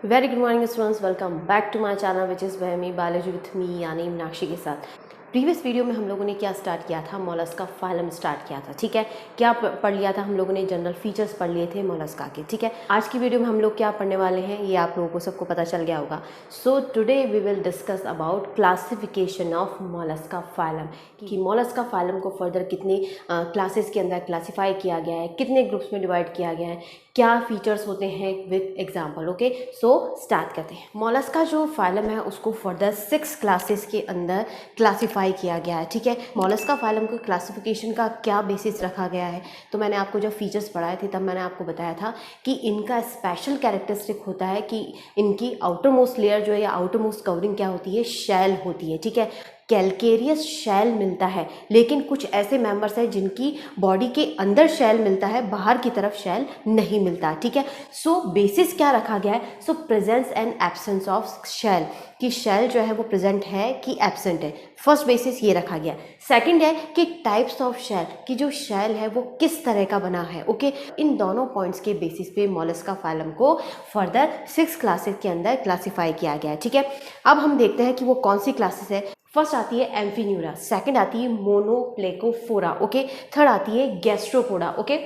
Very good morning students, welcome back to my channel which is वहमी biology with me यानी मीनाक्षी के साथ। Previous video में हम लोगों ने क्या स्टार्ट किया था, मोलस्का फाइलम स्टार्ट किया था। ठीक है, क्या पढ़ लिया था हम लोगों ने, जनरल फीचर्स पढ़ लिए थे मोलस्का के। ठीक है, आज की वीडियो में हम लोग क्या पढ़ने वाले हैं ये आप लोगों को सबको पता चल गया होगा। So today we will discuss about classification of mollusca phylum, कि मोलस्का फाइलम को फर्दर कितने क्लासेस के अंदर क्लासीफाई किया गया है, कितने ग्रुप्स में डिवाइड किया गया है, क्या फीचर्स होते हैं with example. Okay, so start करते हैं। मोलस्का जो फाइलम है उसको फर्दर 6 क्लासेस के अंदर क्लासीफाई किया गया है। ठीक है, मोलस्का फाइलम को क्लासिफिकेशन का क्या बेसिस रखा गया है, तो मैंने आपको जब फीचर्स पढ़ाए थे तब मैंने आपको बताया था कि इनका स्पेशल कैरेक्टरिस्टिक होता है कि इनकी आउटर मोस्ट लेयर जो है या आउटर मोस्ट कवरिंग क्या होती है, शेल होती है। ठीक है, कैलकेरियस शेल मिलता है, लेकिन कुछ ऐसे मेंबर्स हैं जिनकी बॉडी के अंदर शेल मिलता है, बाहर की तरफ शेल नहीं मिलता। ठीक है, सो बेसिस क्या रखा गया है, so presence and absence of shell, कि शेल जो है वो प्रेजेंट है कि एब्सेंट है। फर्स्ट बेसिस ये रखा गया। सेकंड है कि टाइप्स ऑफ शेल, कि जो शेल है वो किस तरह का बना है। ओके, इन दोनों पॉइंट्स के बेसिस पे मोलस्का फाइलम को फर्दर 6 क्लासेस के अंदर क्लासीफाई किया गया है। ठीक है, अब हम देखते हैं कि वो कौन सी क्लासेस है। फर्स्ट आती है एम्फीन्यूरा, सेकंड आती है मोनोप्लेकोफोरा, ओके, थर्ड आती है गैस्ट्रोपोडा, ओके,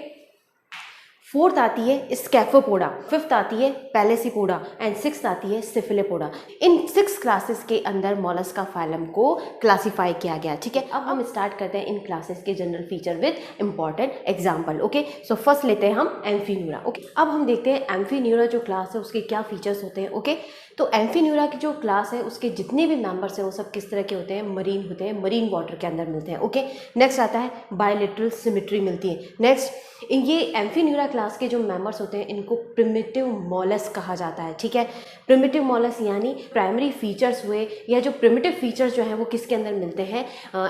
फोर्थ आती है स्कैफोपोडा, फिफ्थ आती है पैलेसीपोडा एंड सिक्स्थ आती है सिफिलिपोडा। इन 6 क्लासेस के अंदर मोलस्का फाइलम को क्लासीफाई किया गया। ठीक है, अब हम स्टार्ट करते हैं इन क्लासेस के general feature with important example. Okay, so first लेते हैं हम एम्फीन्यूरा। ओके, अब हम देखते हैं एम्फीन्यूरा जो क्लास है उसके क्या फीचर्स होते हैं। ओके, तो एम्फीन्यूरा की जो क्लास है उसके जितने भी मेंबर्स हैं वो सब किस तरह के होते हैं, मरीन होते हैं, मरीन वाटर के अंदर मिलते हैं। ओके, नेक्स्ट आता है बायलेटरल सिमेट्री मिलती है। नेक्स्ट, ये एम्फीन्यूरा क्लास के जो मेंबर्स होते हैं इनको प्रिमिटिव मॉलस कहा जाता है। ठीक है, प्रिमिटिव मॉलस यानी प्राइमरी फीचर्स हुए या जो प्रिमिटिव फीचर्स जो हैं वो किसके अंदर मिलते हैं,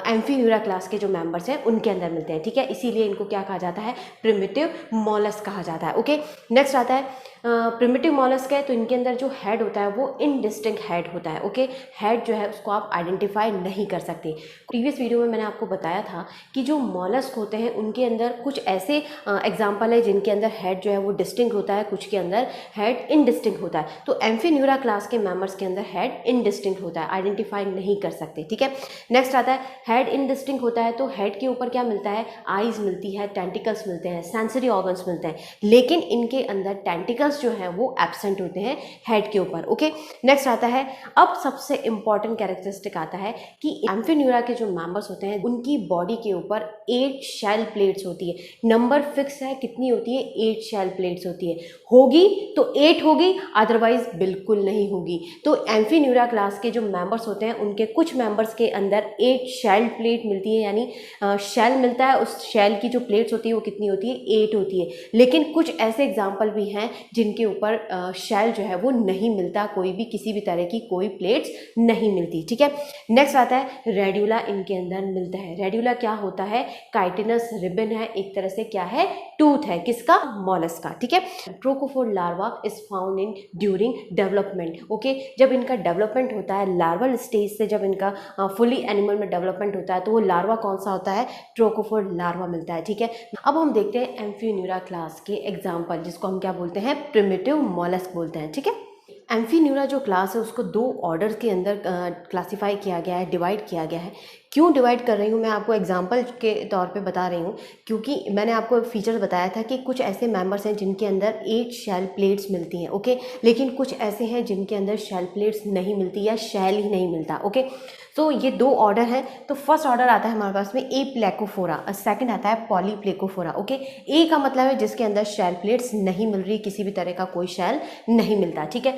एम्फीन्यूरा क्लास के जो मेंबर्स हैं उनके अंदर मिलते हैं। ठीक है, इसीलिए इनको क्या कहा जाता है, प्रिमिटिव मॉलस कहा जाता है। ओके, नेक्स्ट आता है प्रिमिटिव मॉलस्क है, तो इनके अंदर जो हेड होता है वो इनडिस्टिंक्ट हेड होता है। ओके, हेड जो है उसको आप आइडेंटिफाई नहीं कर सकते। प्रीवियस वीडियो में मैंने आपको बताया था कि जो मॉलस्क होते हैं उनके अंदर कुछ ऐसे एग्जाम्पल है जिनके अंदर हेड जो है वो डिस्टिंक्ट होता है, कुछ के अंदर हेड इनडिस्टिंक्ट होता है। तो एम्फीन्यूरा क्लास के मेंबर्स के अंदर हेड इनडिस्टिंक्ट होता है, आइडेंटिफाई नहीं कर सकते। ठीक है, नेक्स्ट आता है हेड इनडिस्टिंक्ट होता है, तो हेड के ऊपर क्या मिलता है, आईज मिलती है, टेंटिकल्स मिलते हैं, सेंसरी ऑर्गन्स मिलते हैं, लेकिन इनके अंदर टेंटिकल्स जो है वो एब्सेंट होते हैं हेड के ऊपर। ओके, नेक्स्ट आता है, अब सबसे इंपॉर्टेंट कैरेक्टरिस्टिक आता है कि एम्फीन्यूरा के जो मेंबर्स होते हैं उनकी बॉडी के ऊपर 8 शेल प्लेट्स होती है। नंबर फिक्स है, कितनी होती है, 8 शेल प्लेट्स होती है। होगी तो 8 होगी, अदरवाइज बिल्कुल नहीं होगी। तो एम्फीन्यूरा क्लास के जो मेंबर्स होते हैं उनके कुछ मेंबर्स के अंदर 8 शेल प्लेट मिलती है, यानी शेल मिलता है, उस शेल की जो प्लेट्स होती है वो कितनी होती है, 8 होती है। लेकिन कुछ ऐसे एग्जाम्पल भी हैं जिनके ऊपर शेल जो है वो नहीं मिलता, कोई भी किसी भी तरह की कोई प्लेट्स नहीं मिलती। ठीक है, नेक्स्ट आता है रेड्यूला, इनके अंदर मिलता है। रेड्यूला क्या होता है, काइटिनस रिबन है, एक तरह से क्या है, टूथ है, किसका, मॉलस्क का। ठीक है, trochophore larva is found in during development. Okay, जब इनका डेवलपमेंट होता है लार्वल स्टेज से, जब इनका फुली एनिमल में डेवलपमेंट होता है तो वो लार्वा कौन सा होता है, ट्रोकोफोर लार्वा मिलता है। ठीक है, अब हम देखते हैं एम्फीन्यूरा क्लास के एग्जाम्पल, जिसको हम क्या बोलते हैं, प्रिमिटिव मॉलस्क बोलते हैं। ठीक है, एम्फीन्यूरा जो क्लास है उसको 2 ऑर्डर्स के अंदर क्लासीफाई किया गया है, डिवाइड किया गया है। क्यों डिवाइड कर रही हूँ मैं आपको एग्जांपल के तौर पे बता रही हूँ, क्योंकि मैंने आपको फीचर्स बताया था कि कुछ ऐसे मेंबर्स हैं जिनके अंदर 8 शेल प्लेट्स मिलती हैं। ओके, लेकिन कुछ ऐसे हैं जिनके अंदर शेल प्लेट्स नहीं मिलती या शेल ही नहीं मिलता। ओके, तो ये 2 ऑर्डर हैं। तो फर्स्ट ऑर्डर आता है हमारे पास में ए प्लेकोफोरा, सेकंड आता है पॉलीप्लेकोफोरा। ओके, ए का मतलब है जिसके अंदर शेल प्लेट्स नहीं मिल रही, किसी भी तरह का कोई शेल नहीं मिलता। ठीक है,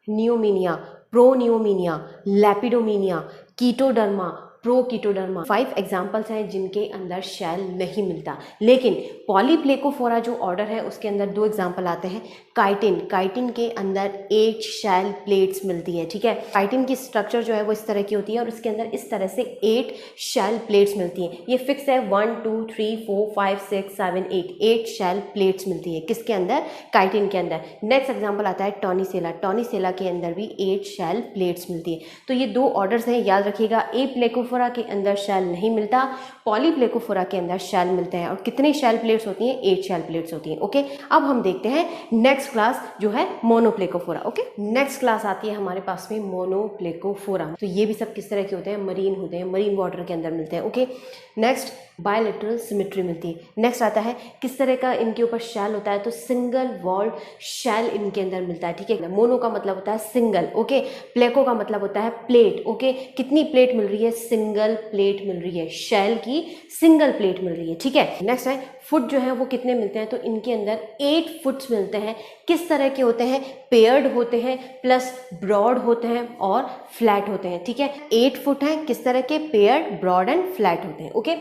नियोमीनिया, प्रोनियोमीनिया, लैपिडोमीनिया, कीटोडर्मा, प्रोकीटोडर्मा, 5 एग्जाम्पल्स हैं जिनके अंदर शेल नहीं मिलता। लेकिन पॉलीप्लेकोफोरा जो ऑर्डर है उसके अंदर 2 एग्जाम्पल आते हैं। काइटिन, काइटिन के अंदर 8 शेल प्लेट्स मिलती हैं। ठीक है, काइटिन की स्ट्रक्चर जो है वो इस तरह की होती है और इसके अंदर इस तरह से 8 शेल प्लेट्स मिलती हैं। ये फिक्स है, 1 2 3 4 5 6 7 8 शेल प्लेट्स मिलती है, किसके अंदर, काइटिन के अंदर। नेक्स्ट एग्जाम्पल आता है टॉनिसेला, टॉनिसेला के अंदर भी 8 शेल प्लेट्स मिलती है। तो ये 2 ऑर्डर्स हैं, याद रखिएगा। ए प्लेकोफोरा प्लेकोफोरा के अंदर शेल नहीं मिलता, पॉलीप्लेकोफोरा के अंदर शेल मिलते हैं। और कितनी शेल प्लेट्स होती हैं? 8 शेल प्लेट्स होती हैं। ओके, अब हम देखते हैं नेक्स्ट क्लास जो है मोनोप्लेकोफोरा। ओके, नेक्स्ट क्लास आती है हमारे पास में मोनोप्लेकोफोरा। तो ये भी सब किस तरह के होते हैं? मरीन होते हैं, मरीन वाटर के अंदर मिलते हैं। ओके, नेक्स्ट बायलैटरल सिमेट्री मिलती है। नेक्स्ट आता है किस तरह का इनके ऊपर शेल होता है? तो सिंगल वॉल्ड शेल इनके अंदर मिलता है। ठीक है, मोनो का मतलब होता है सिंगल। ओके, प्लेको का मतलब होता है प्लेट। ओके, कितनी प्लेट मिल रही है? सिंगल प्लेट मिल रही है, शेल की सिंगल प्लेट मिल रही है। ठीक है, नेक्स्ट है फुट जो है वो कितने मिलते हैं? तो इनके अंदर 8 फुट्स मिलते हैं। किस तरह के होते हैं? पेयर्ड होते हैं, प्लस ब्रॉड होते हैं और फ्लैट होते हैं। ठीक है, 8 फुट हैं, किस तरह के? पेयर्ड, ब्रॉड एंड फ्लैट होते हैं। ओके,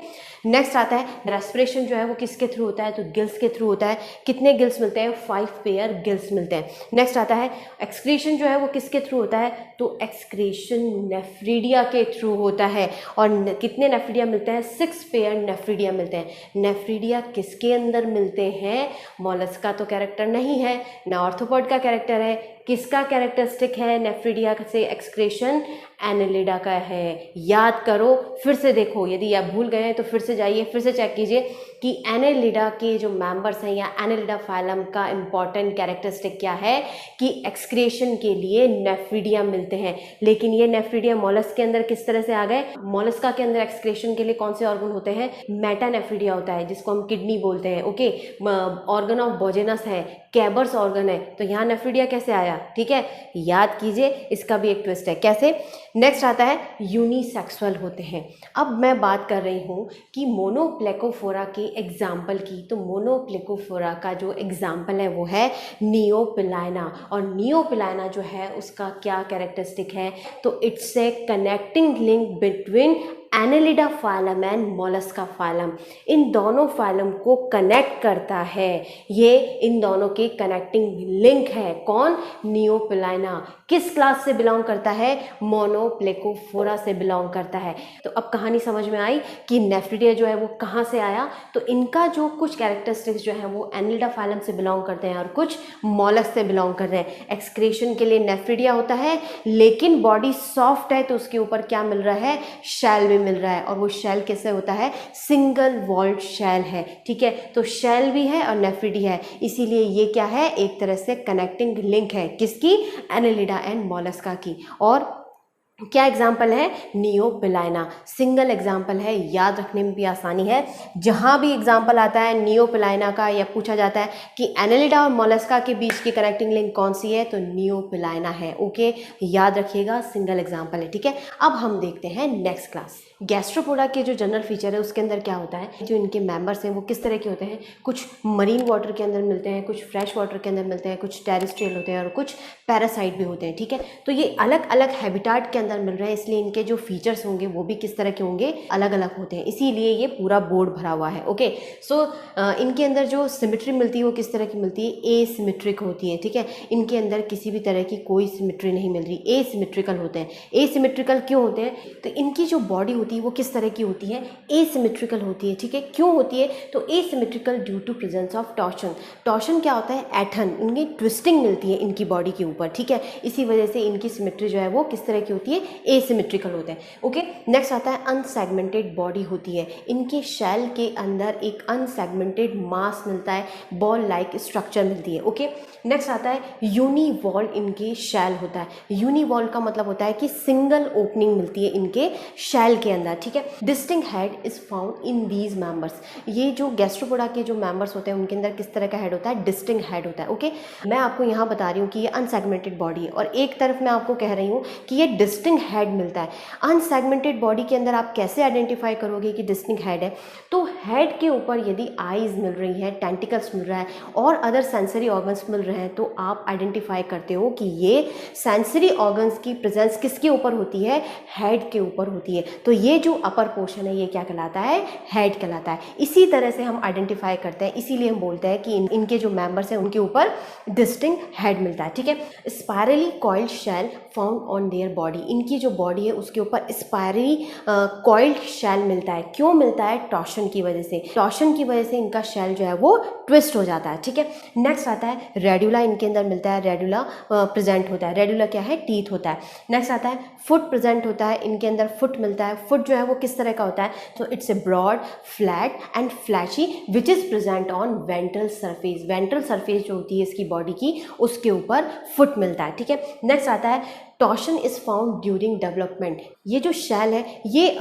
नेक्स्ट आता है रेस्पिरेशन जो है वो किसके थ्रू होता है? तो गिल्स के थ्रू होता है। कितने गिल्स मिलते हैं? 5 पेयर गिल्स मिलते हैं। नेक्स्ट आता है एक्सक्रीशन जो है वो किसके थ्रू होता है? तो एक्सक्रीशन नेफ्रीडिया के थ्रू होता है। और कितने नेफ्रीडिया मिलते हैं? 6 पेयर नेफ्रीडिया मिलते हैं। नेफ्रीडिया किसके अंदर मिलते हैं? मॉलस्क का तो कैरेक्टर नहीं है, ना ऑर्थ्रोपोड का कैरेक्टर है। किसका कैरेक्टरिस्टिक है नेफ्रीडिया से एक्सक्रीशन? एनेलिडा का है। याद करो, फिर से देखो, यदि आप भूल गए हैं तो फिर से जाइए, फिर से चेक कीजिए कि एनेलिडा के जो मेंबर्स हैं या एनेलिडा फाइलम का इंपॉर्टेंट कैरेक्टरिस्टिक क्या है कि एक्सक्रीशन के लिए नेफ्रीडिया मिलते हैं। लेकिन ये नेफ्रीडिया मॉलस्क के अंदर किस तरह से आ गए? मॉलस्का के अंदर एक्सक्रीशन के लिए कौन से ऑर्गन होते हैं? मेटानेफ्रीडिया होता है, जिसको हम किडनी बोलते हैं। ओके, ऑर्गन ऑफ बोजेनस है, कैबर्स ऑर्गन है, तो यहाँ नेफ्रीडिया कैसे आया? ठीक है, याद कीजिए, इसका भी एक ट्विस्ट है। कैसे? नेक्स्ट आता है यूनिसेक्सुअल होते हैं। अब मैं बात कर रही हूँ कि मोनोप्लेकोफोरा के एग्जाम्पल की। तो मोनोप्लेकोफोरा का जो एग्जाम्पल है वो है नियोपिलाइना। और नियोपिलाइना जो है उसका क्या कैरेक्टरिस्टिक है? तो it's a connecting link between Annelida phylum and Mollusca phylum. इन दोनों फाइलम को कनेक्ट करता है, ये इन दोनों के कनेक्टिंग लिंक है। कौन? नियोपिलाइना। किस क्लास से बिलोंग करता है? मोनोप्लेकोफोरा से बिलोंग करता है। तो अब कहानी समझ में आई कि नेफ्रीडिया जो है वो कहाँ से आया। तो इनका जो कुछ कैरेक्टरिस्टिक्स जो है वो एनेलिडा फाइलम से बिलोंग करते हैं और कुछ मॉलस्क से बिलोंग कर रहे हैं। एक्सक्रीशन के लिए नेफ्रीडिया होता है, लेकिन बॉडी सॉफ्ट है तो उसके ऊपर क्या मिल रहा है? शेल भी मिल रहा है। और वो शेल कैसे होता है? सिंगल वॉल्ड शेल है। ठीक है, तो शेल भी है और नेफ्रीडिया है, इसीलिए ये क्या है? एक तरह से कनेक्टिंग लिंक है। किसकी? एनेलिडा एंड मॉलस्का की। और क्या एग्जाम्पल है? नियोपिलाइना। सिंगल एग्जाम्पल है, याद रखने में भी आसानी है। जहाँ भी एग्जाम्पल आता है नियोपिलाइना का या पूछा जाता है कि एनेलिडा और मोलस्का के बीच की कनेक्टिंग लिंक कौन सी है? तो नियोपिलाइना है। ओके, याद रखिएगा, सिंगल एग्जाम्पल है। ठीक है, अब हम देखते हैं नेक्स्ट क्लास। गैस्ट्रोपोडा के जो जनरल फीचर है उसके अंदर क्या होता है? जो इनके मेंबर्स हैं वो किस तरह के होते हैं? कुछ मरीन वाटर के अंदर मिलते हैं, कुछ फ्रेश वाटर के अंदर मिलते हैं, कुछ टेरेस्ट्रियल होते हैं और कुछ पैरासाइट भी होते हैं। ठीक है, तो ये अलग अलग हैबिटाट के अंदर मिल रहे हैं, इसलिए इनके जो फीचर्स होंगे वो भी किस तरह के होंगे? अलग अलग होते हैं, इसीलिए ये पूरा बोर्ड भरा हुआ है। ओके, सो इनके अंदर जो सिमेट्री मिलती है वो किस तरह की मिलती है? एसिमेट्रिक होती है। ठीक है, इनके अंदर किसी भी तरह की कोई सिमेट्री नहीं मिल रही, एसिमेट्रिकल होते हैं। एसिमेट्रिकल क्यों होते हैं? तो इनकी जो बॉडी होती है वो किस तरह की होती है? एसिमेट्रिकल होती है। ठीक है, क्यों होती है? तो asymmetrical due to presence of torsion. Torsion क्या होता है? एटन, इनकी ट्विस्टिंग मिलती है इनकी बॉडी के ऊपर। ठीक है, इसी वजह से इनकी सिमेट्री जो है वो किस तरह की होती है? एसिमेट्रिकल होते हैं। ओके, नेक्स्ट आता है अनसेगमेंटेड बॉडी होती है। इनके शेल के अंदर एक अनसेगमेंटेड मास मिलता है, बॉल लाइक स्ट्रक्चर मिलती है। ओके, नेक्स्ट आता है यूनिवॉल्ड इनके शेल होता है। यूनिवॉल्ड का मतलब होता है कि सिंगल ओपनिंग मिलती है इनके शेल के अंदर। ठीक है, distinct head is found in these members. ये जो गैस्ट्रोपोडा के जो मेंबर्स होते हैं उनके अंदर किस तरह का हेड होता है? डिस्टिंक्ट हेड होता है। ओके, मैं आपको यहाँ बता रही हूँ कि ये अनसेगमेंटेड बॉडी है और एक तरफ मैं आपको कह रही हूँ कि ये डिस्टिंक्ट हेड मिलता है। अनसेगमेंटेड बॉडी के अंदर आप कैसे आइडेंटिफाई करोगे कि डिस्टिंक्ट हेड है? तो हेड के ऊपर यदि आईज मिल रही है, टेंटिकल्स मिल रहा है और अदर सेंसरी ऑर्गन्स मिल रहे हैं तो आप आइडेंटिफाई करते हो कि ये सेंसरी ऑर्गन्स की प्रेजेंस किसके ऊपर होती है? हेड के ऊपर होती है। तो ये जो अपर पोर्शन है ये क्या कहलाता है? हेड कहलाता है। इसी तरह से हम आइडेंटिफाई करते हैं, इसीलिए हम बोलते हैं कि इनके जो मेंबर्स हैं उनके ऊपर डिस्टिंक्ट हेड मिलता है। ठीक है, spirally coiled shell found on their body. इनकी जो बॉडी है उसके ऊपर स्पायरली कॉइल्ड शेल मिलता है। क्यों मिलता है? टॉर्शन की वजह से। टॉर्शन की वजह से इनका शेल जो है वो ट्विस्ट हो जाता है, ठीक है। नेक्स्ट आता है रेडुला, इनके अंदर मिलता है, रेडुला प्रेजेंट होता है। रेडुला क्या है? टीथ होता है। नेक्स्ट आता है फुट प्रेजेंट होता है, इनके अंदर फुट मिलता है। फुट जो है वो किस तरह का होता है? तो it's a broad, flat and fleshy which is present on ventral surface. Ventral surface जो होती है इसकी बॉडी की, उसके ऊपर फुट मिलता है, ठीक है। नेक्स्ट आता है torsion is found during development. ये जो शेल है ये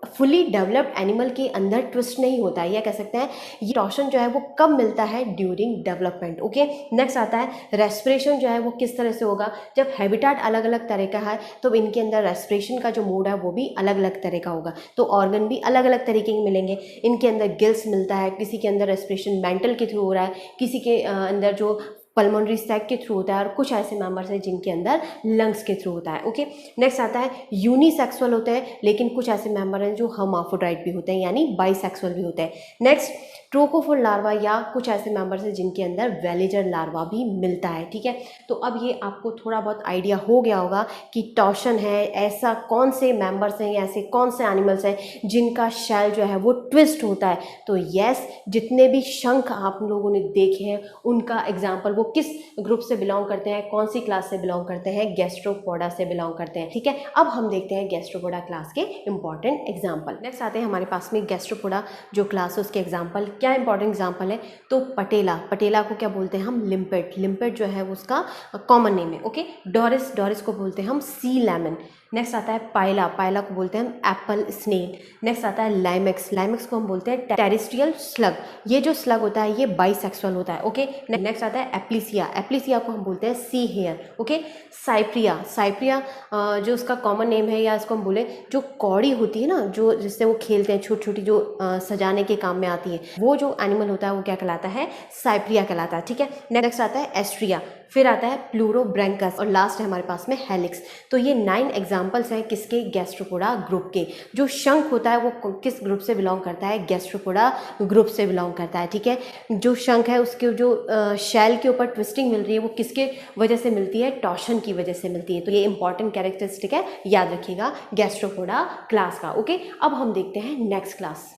फुली डेवलप्ड एनिमल के अंदर ट्विस्ट नहीं होता है, या कह सकते हैं ये टॉर्शन जो है वो कब मिलता है? During development, okay. नेक्स्ट आता है रेस्पिरेशन जो है वो किस तरह से होगा? जब हैबिटेट अलग अलग तरह का है तो इनके अंदर रेस्पिरेशन का जो मोड है वो भी अलग अलग तरह का होगा, तो ऑर्गन भी अलग अलग तरीके के मिलेंगे। इनके अंदर गिल्स मिलता है, किसी के अंदर रेस्पिरेशन मेंटल के थ्रू हो रहा है, किसी के अंदर जो पल्मोनरी सैक के थ्रू होता है, और कुछ ऐसे मेंबर्स हैं जिनके अंदर लंग्स के थ्रू होता है, ओके। नेक्स्ट आता है यूनिसेक्सुअल होते हैं, लेकिन कुछ ऐसे मेंबर हैं जो हर्माफ्रोडाइट भी होते हैं, यानी बाइसेक्सुअल भी होते हैं। नेक्स्ट ट्रोकोफोर लार्वा, या कुछ ऐसे मेंबर्स हैं जिनके अंदर वेलेजर लार्वा भी मिलता है, ठीक है। तो अब ये आपको थोड़ा बहुत आइडिया हो गया होगा कि टॉर्शन है, ऐसा कौन से मेंबर्स हैं या ऐसे कौन से एनिमल्स हैं जिनका शेल जो है वो ट्विस्ट होता है। तो यस, जितने भी शंख आप लोगों ने देखे हैं उनका एग्जाम्पल वो किस ग्रुप से बिलोंग करते हैं, कौन सी क्लास से बिलोंग करते हैं? गैस्ट्रोपोडा से बिलोंग करते हैं, ठीक है। अब हम देखते हैं गैस्ट्रोपोडा क्लास के इंपॉर्टेंट एग्जाम्पल। नेक्स्ट आते हैं हमारे पास में गैस्ट्रोपोडा जो क्लास है उसके एग्जाम्पल। क्या इंपॉर्टेंट एग्जाम्पल है? तो पटेला, पटेला को क्या बोलते हैं हम? लिम्पेट, लिम्पेट जो है उसका कॉमन नेम है, ओके। डोरिस, डोरिस को बोलते हैं हम सी लेमन। नेक्स्ट आता है पाइला, पाइला को बोलते हैं हम एप्पल स्नेल। नेक्स्ट आता है लाइमेक्स, लाइमेक्स को हम बोलते हैं टेरेस्ट्रियल स्लग। ये जो स्लग होता है ये बाइसेक्सुअल होता है, ओके। नेक्स्ट आता है एप्लीसिया, एप्लीसिया को हम बोलते हैं see here, okay. Saipriya, Saipriya जो उसका कॉमन नेम है, या इसको हम बोले जो कौड़ी होती है ना, जो जिससे वो खेलते हैं, छोटी छोटी जो सजाने के काम में आती है, वो जो एनिमल होता है वो क्या कहलाता है? साइप्रिया कहलाता है, ठीक है। नेक्स्ट आता है एस्ट्रिया, फिर आता है प्लूरोब्रैंकस, और लास्ट है हमारे पास में हेलिक्स। तो ये 9 एग्जाम्पल्स हैं किसके? गैस्ट्रोपोडा ग्रुप के। जो शंख होता है वो किस ग्रुप से बिलोंग करता है? गैस्ट्रोपोडा ग्रुप से बिलोंग करता है, ठीक है। जो शंख है उसके जो शेल के ऊपर ट्विस्टिंग मिल रही है वो किसके वजह से मिलती है? टॉर्शन की वजह से मिलती है। तो ये इंपॉर्टेंट कैरेक्टरिस्टिक है, याद रखिएगा गैस्ट्रोपोडा क्लास का, ओके। अब हम देखते हैं नेक्स्ट क्लास।